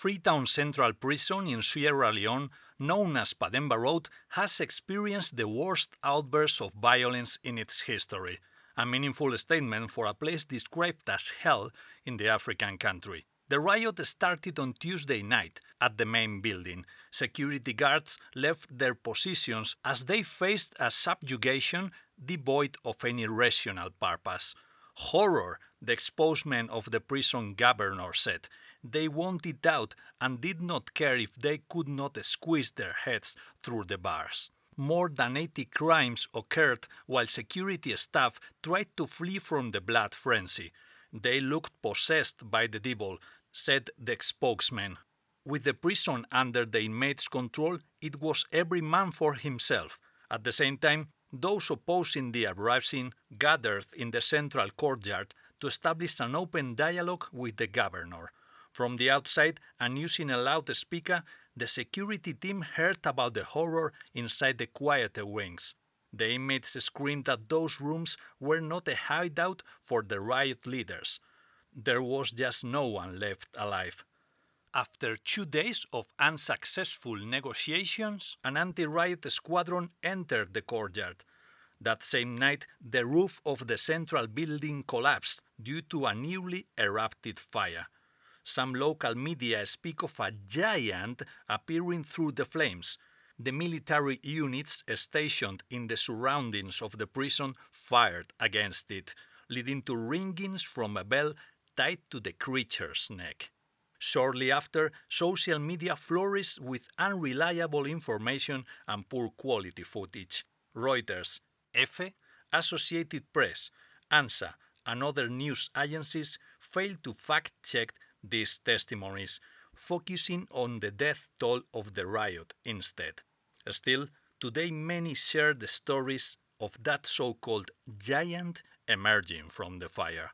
Freetown Central Prison in Sierra Leone, known as Pademba Road, has experienced the worst outbursts of violence in its history, a meaningful statement for a place described as hell in the African country. The riot started on Tuesday night at the main building. Security guards left their positions as they faced a subjugation devoid of any rational purpose. Horror, the spokesman of the prison governor said. They wanted out and did not care if they could not squeeze their heads through the bars. More than 80 crimes occurred while security staff tried to flee from the blood frenzy. They looked possessed by the devil, said the spokesman. With the prison under the inmates' control, it was every man for himself. At the same time, those opposing the uprising gathered in the central courtyard to establish an open dialogue with the governor. From the outside, and using a loudspeaker, the security team heard about the horror inside the quieter wings. The inmates screamed that those rooms were not a hideout for the riot leaders. There was just no one left alive. After 2 days of unsuccessful negotiations, an anti-riot squadron entered the courtyard. That same night, the roof of the central building collapsed due to a newly erupted fire. Some local media speak of a giant appearing through the flames. The military units stationed in the surroundings of the prison fired against it, leading to ringings from a bell tied to the creature's neck. Shortly after, social media flourished with unreliable information and poor quality footage. Reuters, EFE, Associated Press, ANSA, and other news agencies failed to fact-check these testimonies, focusing on the death toll of the riot instead. Still, today many share the stories of that so-called giant emerging from the fire.